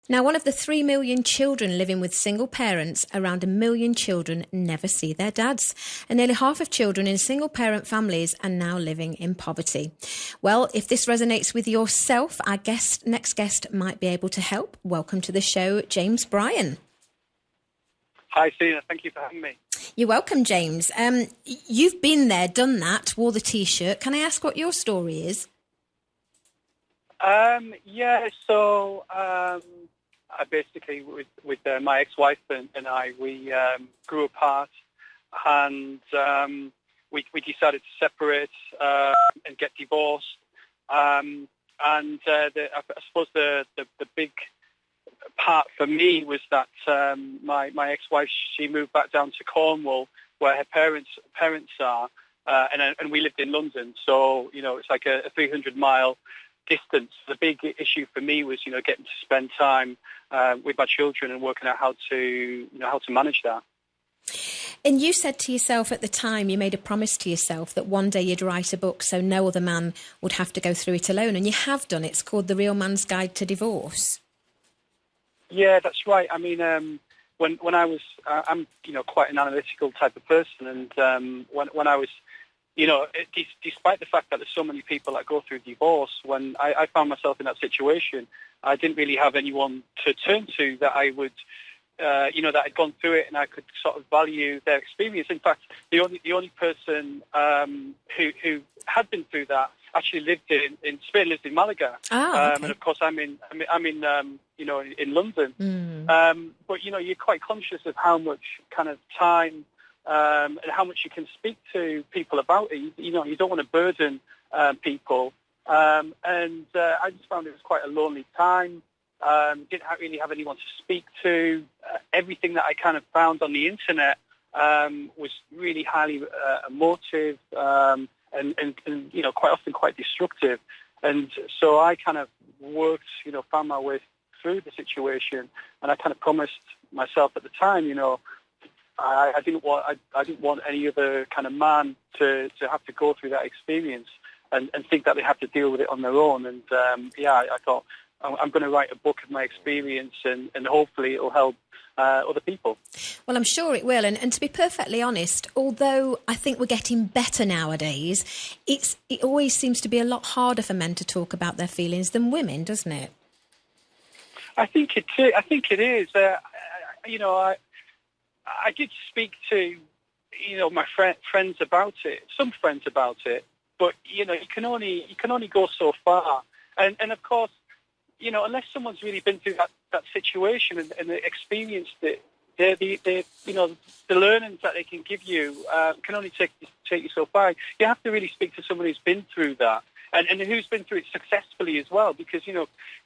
Now, one of the 3 million children living with single parents, around 1 million children never see their dads. And nearly half of children in single-parent families are now living in poverty. Well, if this resonates with yourself, our next guest might be able to help. Welcome to the show, James Brien. Hi, Selina. Thank you for having me. You're welcome, James. You've been there, done that, wore the T-shirt. Can I ask what your story is? I basically, with my ex-wife and I, we grew apart, and we decided to separate and get divorced. I suppose the big part for me was that my ex-wife, she moved back down to Cornwall, where her parents are, and we lived in London. So it's like a 300-mile distance. The big issue for me was getting to spend time with my children and working out how to manage that. And you said to yourself at the time, you made a promise to yourself that one day you'd write a book so no other man would have to go through it alone, and you have done. It's called The Real Man's Guide to Divorce. Yeah, that's right. I mean, when I was, I'm quite an analytical type of person, and when I was, despite the fact that there's so many people that go through divorce, when I found myself in that situation, I didn't really have anyone to turn to that I would, that had gone through it, and I could sort of value their experience. In fact, the only person who had been through that actually lived in Spain, lives in Malaga, okay. And of course I'm in London. But you're quite conscious of how much kind of time and how much you can speak to people about it. You don't want to burden people. I just found it was quite a lonely time. Didn't really have anyone to speak to. Everything that I kind of found on the internet was really highly emotive and quite often quite destructive. And so I kind of worked, found my way through the situation, and I kind of promised myself at the time, I didn't want any other kind of man to have to go through that experience and think that they have to deal with it on their own. And I thought I'm going to write a book of my experience, and hopefully it'll help other people. Well, I'm sure it will. And to be perfectly honest, although I think we're getting better nowadays, it always seems to be a lot harder for men to talk about their feelings than women, doesn't it? I think it is. I did speak to, my friends about it, some friends about it, but you can only go so far, and of course, unless someone's really been through that situation and experienced it, the learnings that they can give you can only take you so far. You have to really speak to someone who's been through that and who's been through it successfully as well, because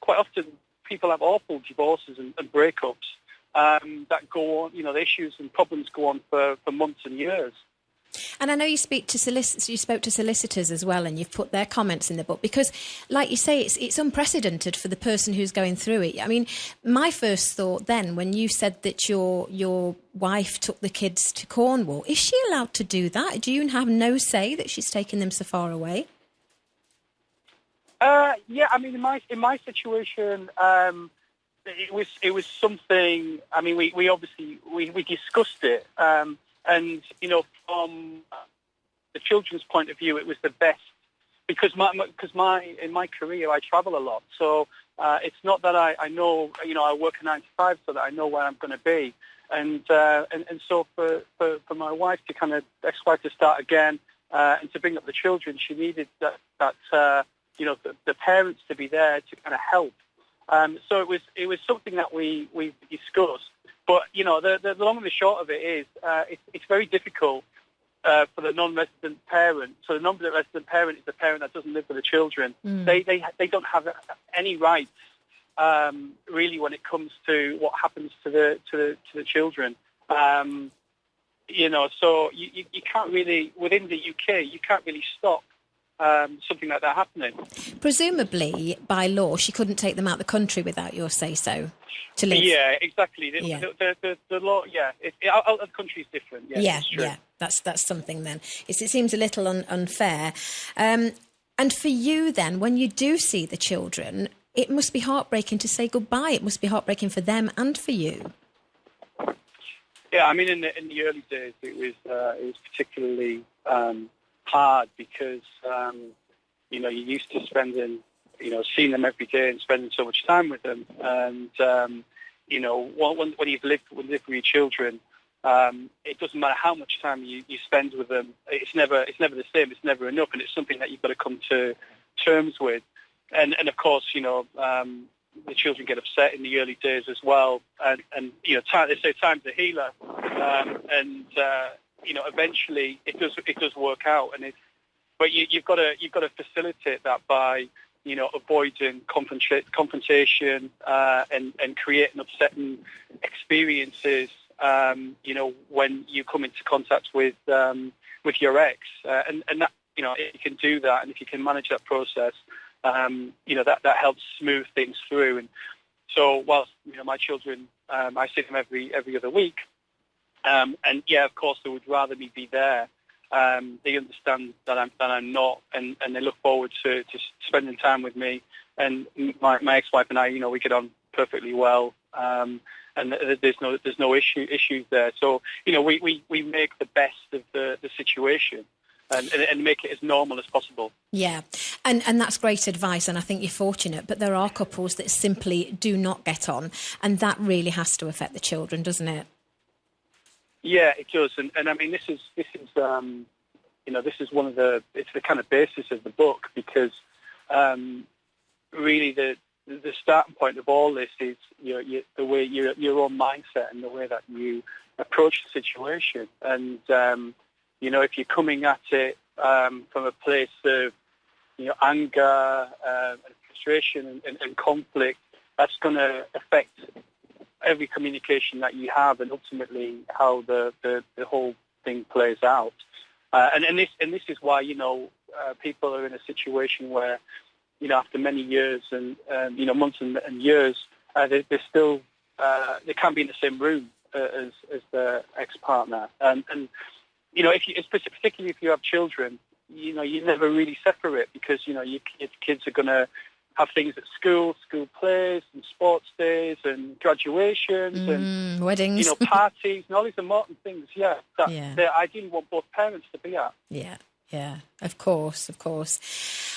quite often people have awful divorces and breakups that go on. The issues and problems go on for months and years. And I know you spoke to solicitors as well, and you've put their comments in the book because, like you say, it's unprecedented for the person who's going through it. I mean, my first thought then, when you said that your wife took the kids to Cornwall, is she allowed to do that? Do you have no say that she's taking them so far away? Yeah, I mean, in my situation, it was something. I mean, we obviously discussed it. And from the children's point of view, it was the best because in my career I travel a lot. So it's not that I know I work a 9 to 5 so that I know where I'm going to be. And so for my wife to kind of ex-wife to start again and to bring up the children, she needed that the parents to be there to kind of help. So it was something that we discussed. But, the long and the short of it is it's very difficult for the non-resident parent. So the non-resident parent is the parent that doesn't live with the children. They don't have any rights, really, when it comes to what happens to the children. So you can't really, within the UK, you can't really stop something like that happening. Presumably, by law, she couldn't take them out of the country without your say-so to live. Yeah, exactly. The law, out of the country is different. Yeah, that's something then. It seems a little unfair. And for you then, when you do see the children, it must be heartbreaking to say goodbye. It must be heartbreaking for them and for you. Yeah, I mean, in the early days, it was particularly hard because you're used to spending, seeing them every day and spending so much time with them, and when you live with your children, it doesn't matter how much time you spend with them. It's never the same. It's never enough, and it's something that you've got to come to terms with. And of course, the children get upset in the early days as well. And they say time's a healer, and eventually it does work out. But you've got to facilitate that by avoiding confrontation and creating upsetting experiences. When you come into contact with your ex, and that if you can do that, and if you can manage that process, that helps smooth things through. And so, whilst my children, I see them every other week, and yeah, of course, they would rather me be there. They understand that I'm not, and they look forward to spending time with me. And my ex-wife and I, we get on perfectly well. And there's no issues there. So we make the best of the situation and make it as normal as possible. Yeah, and that's great advice, and I think you're fortunate. But there are couples that simply do not get on, and that really has to affect the children, doesn't it? Yeah, it does. And I mean, this is one of it's the kind of basis of the book, because really the starting point of all this is the way your own mindset and the way that you approach the situation. And if you're coming at it from a place of anger and frustration and conflict, that's going to affect every communication that you have, and ultimately how the whole thing plays out. And this is why people are in a situation where after many years and months and years, they're still they can't be in the same room as their ex-partner. And particularly if you have children, you never really separate, because your kids are going to have things at school plays and sports days and graduations and weddings, parties and all these important things. That they ideally want both parents to be at. Yeah, of course.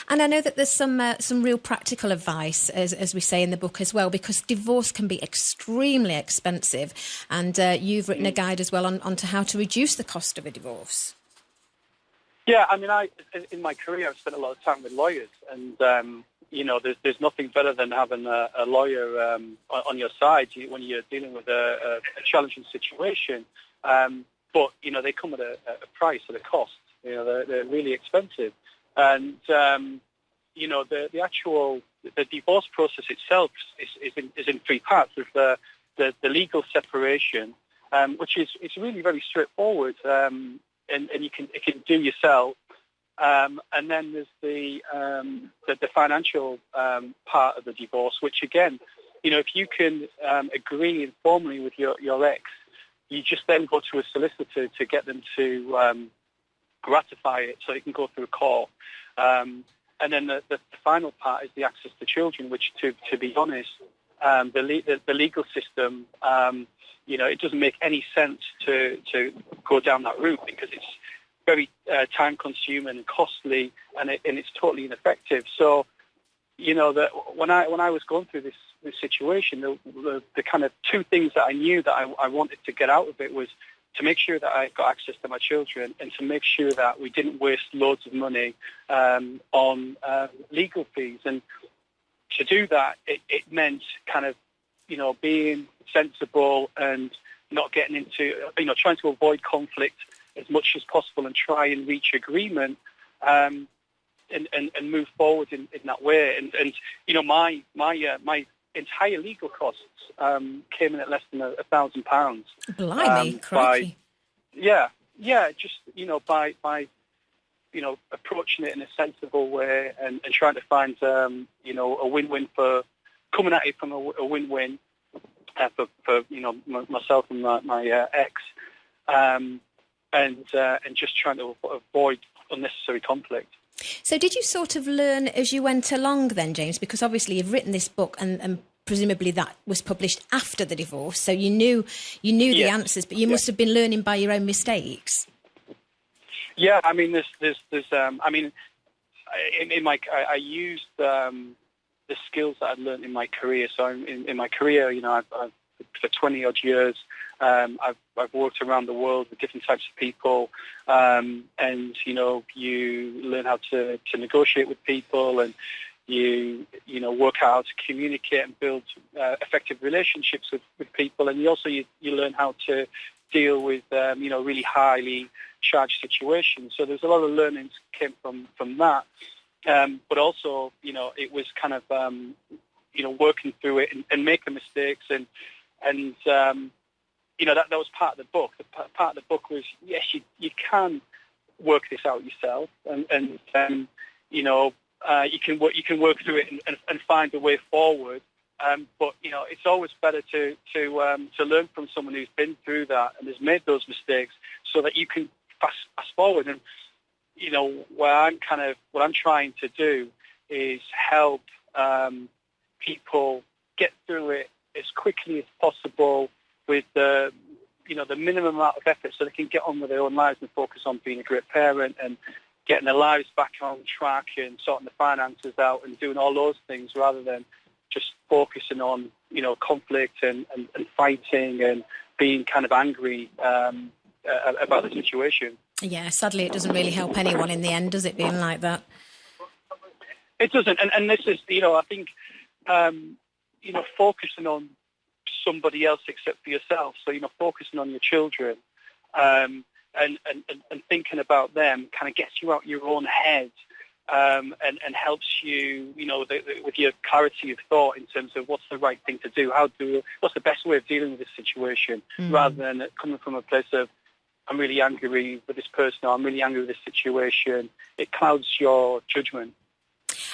And I know that there's some real practical advice, as we say in the book as well, because divorce can be extremely expensive. And you've written a guide as well on to how to reduce the cost of a divorce. Yeah, I mean, in my career, I've spent a lot of time with lawyers, and there's nothing better than having a lawyer on your side when you're dealing with a challenging situation. But they come at a price, at a cost. They're really expensive, and the actual divorce process itself is in three parts. There's the legal separation, which is really very straightforward, and it can do yourself. And then there's the financial part of the divorce, which again, if you can agree informally with your ex, you just then go to a solicitor to get them to ratify it, so it can go through a court. And then the final part is the access to children, which, to be honest, the legal system, it doesn't make any sense to go down that route, because it's very time-consuming and costly, and it's totally ineffective. So, when I was going through this situation, the kind of two things that I knew that I wanted to get out of it was to make sure that I got access to my children, and to make sure that we didn't waste loads of money on legal fees. And to do that, it meant kind of, being sensible and not getting into, trying to avoid conflict as much as possible and try and reach agreement and move forward in that way. And my entire legal costs came in at less than £1,000. Blimey, crikey. By approaching it in a sensible way and trying to find a win-win, for coming at it from a win-win for myself and my ex, and just trying to avoid unnecessary conflict. So did you sort of learn as you went along then, James? Because obviously you've written this book and presumably that was published after the divorce. So you knew the answers, but you must have been learning by your own mistakes. Yeah, I mean, I used the skills that I'd learned in my career. So in my career, I've for 20 odd years, I've worked around the world with different types of people, and you learn how to negotiate with people, and you work out how to communicate and build effective relationships with people, and you learn how to deal with really highly charged situations. So there's a lot of learnings came from that, but also it was kind of working through it and making mistakes, and that was part of the book. Part of the book was, yes, you can work this out yourself, and you can work through it and find a way forward. But it's always better to learn from someone who's been through that and has made those mistakes, so that you can fast forward. And what I'm trying to do is help people get through it as quickly as possible with the minimum amount of effort, so they can get on with their own lives and focus on being a great parent and getting their lives back on track and sorting the finances out and doing all those things, rather than just focusing on conflict and fighting and being kind of angry about the situation. Yeah, sadly it doesn't really help anyone in the end, does it, being like that? It doesn't, and this is, I think, focusing on somebody else except for yourself. So, focusing on your children and thinking about them kind of gets you out your own head, and helps you, with your clarity of thought in terms of what's the right thing to do, what's the best way of dealing with this situation, rather than coming from a place of, I'm really angry with this person, or I'm really angry with this situation. It clouds your judgment.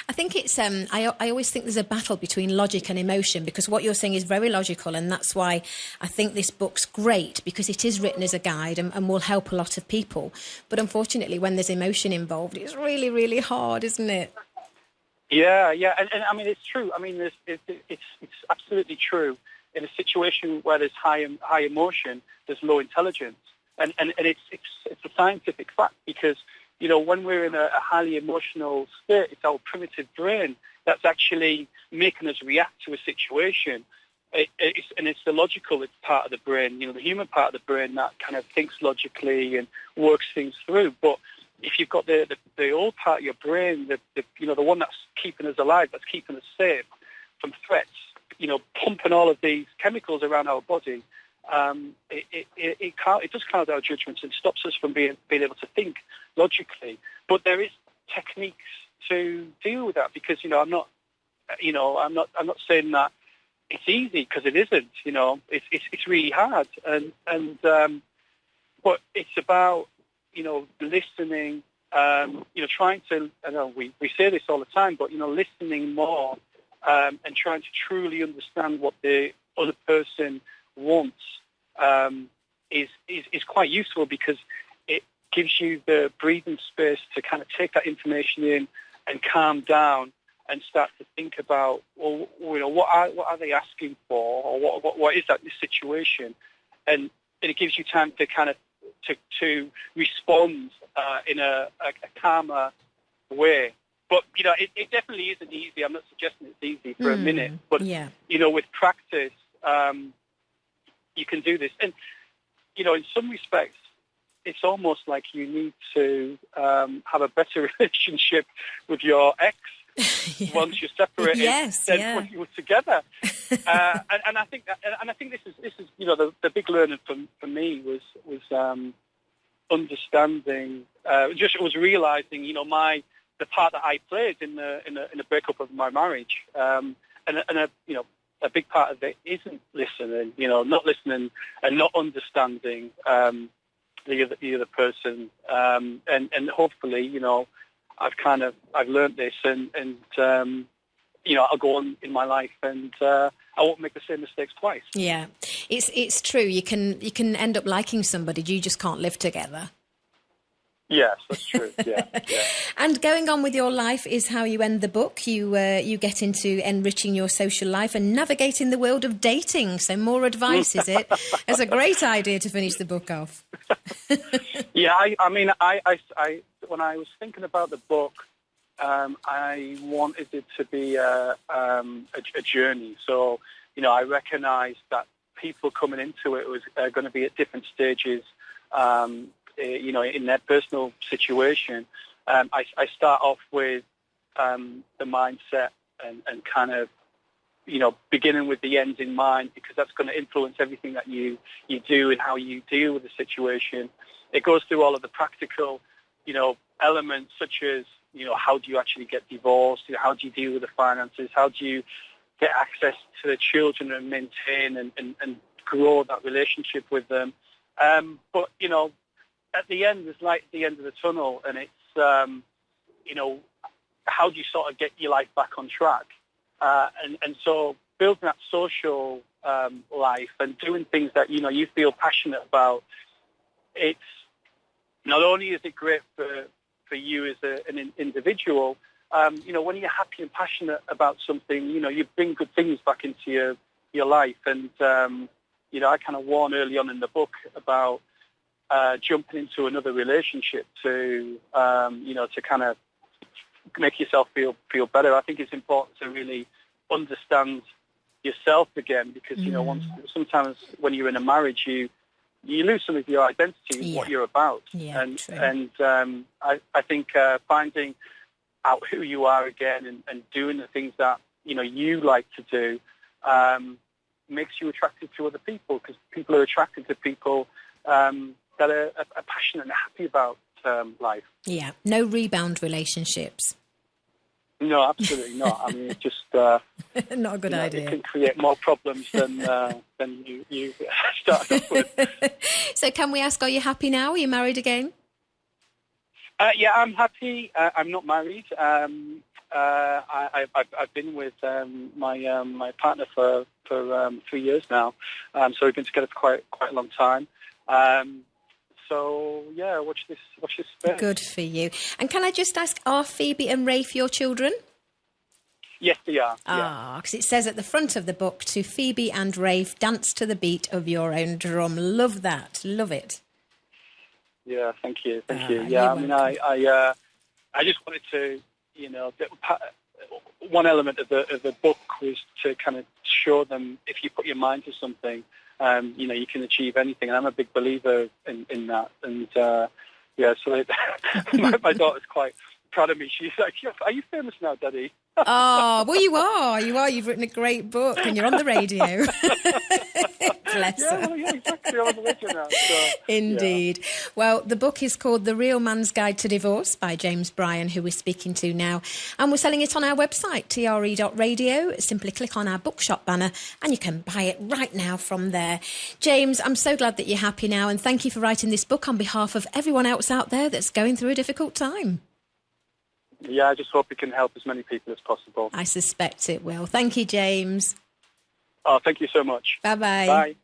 I think it's, I always think there's a battle between logic and emotion, because what you're saying is very logical, and that's why I think this book's great, because it is written as a guide and will help a lot of people. But unfortunately, when there's emotion involved, it's really, really hard, isn't it? Yeah, and I mean, it's true. I mean, it's absolutely true. In a situation where there's high emotion, there's low intelligence, and it's a scientific fact, because when we're in a highly emotional state, it's our primitive brain that's actually making us react to a situation. It's the logical part of the brain, the human part of the brain that kind of thinks logically and works things through. But if you've got the old part of your brain, the one that's keeping us alive, that's keeping us safe from threats, pumping all of these chemicals around our body, it does cloud our judgments and stops us from being able to think logically. But there is techniques to deal with that, because I'm not saying that it's easy, because it isn't. It's really hard, and but it's about listening. Trying to. I know we say this all the time, but listening more, and trying to truly understand what the other person wants is quite useful, because it gives you the breathing space to kind of take that information in and calm down and start to think about, what are they asking for, or what is that, this situation, and it gives you time to kind of to respond in a calmer way. But it definitely isn't easy. I'm not suggesting it's easy for a minute, but with practice, you can do this. And in some respects, it's almost like you need to have a better relationship with your ex once you're separated than when you were together. And I think this is the big learning for me was understanding. Was realizing the part that I played in the breakup of my marriage, and a big part of it isn't listening. Not listening and not understanding the other person, and hopefully I've learned this, and I'll go on in my life, and I won't make the same mistakes twice. Yeah, it's true. You can end up liking somebody, you just can't live together. Yes, that's true. Yeah. And going on with your life is how you end the book. You get into enriching your social life and navigating the world of dating. So more advice, is it? It's a great idea to finish the book off. Yeah, I mean, when I was thinking about the book, I wanted it to be a journey. So, I recognised that people coming into it was going to be at different stages. In their personal situation. I start off with the mindset and kind of, beginning with the end in mind, because that's going to influence everything that you do and how you deal with the situation. It goes through all of the practical, elements such as, how do you actually get divorced? How do you deal with the finances? How do you get access to the children and maintain and grow that relationship with them? But, at the end, there's light at the end of the tunnel, and it's, how do you sort of get your life back on track? And so building that social life and doing things that, you feel passionate about, it's not only is it great for you as an individual, when you're happy and passionate about something, you bring good things back into your life. And, I kind of warn early on in the book about jumping into another relationship to kind of make yourself feel better. I think it's important to really understand yourself again, because sometimes when you're in a marriage, you lose some of your identity, what you're about, and I think finding out who you are again and doing the things that you like to do makes you attracted to other people, because people are attracted to people that are passionate and happy about life. Yeah, no rebound relationships. No, absolutely not. I mean, it's just not a good idea. It can create more problems than you started off with. So, can we ask, are you happy now? Are you married again? Yeah, I'm happy. I'm not married. I've been with my partner for 3 years now. So we've been together for quite a long time. So yeah, watch this space. Good for you. And can I just ask, are Phoebe and Rafe your children? Yes, they are. Because it says at the front of the book, to Phoebe and Rafe, dance to the beat of your own drum. Love that. Love it. Yeah, thank you. Yeah, I mean, I just wanted to, one element of the book was to kind of show them, if you put your mind to something, you can achieve anything. And I'm a big believer in that. And so my daughter's quite proud of me. She's like, "Are you famous now, Daddy?" Oh, well, you are. You've written a great book and you're on the radio. Bless her. Yeah, exactly. I'm on the radio now. So, indeed. Yeah. Well, the book is called The Real Man's Guide to Divorce by James Brien, who we're speaking to now. And we're selling it on our website, tre.radio. Simply click on our bookshop banner and you can buy it right now from there. James, I'm so glad that you're happy now, and thank you for writing this book on behalf of everyone else out there that's going through a difficult time. Yeah, I just hope it can help as many people as possible. I suspect it will. Thank you, James. Oh, thank you so much. Bye-bye. Bye.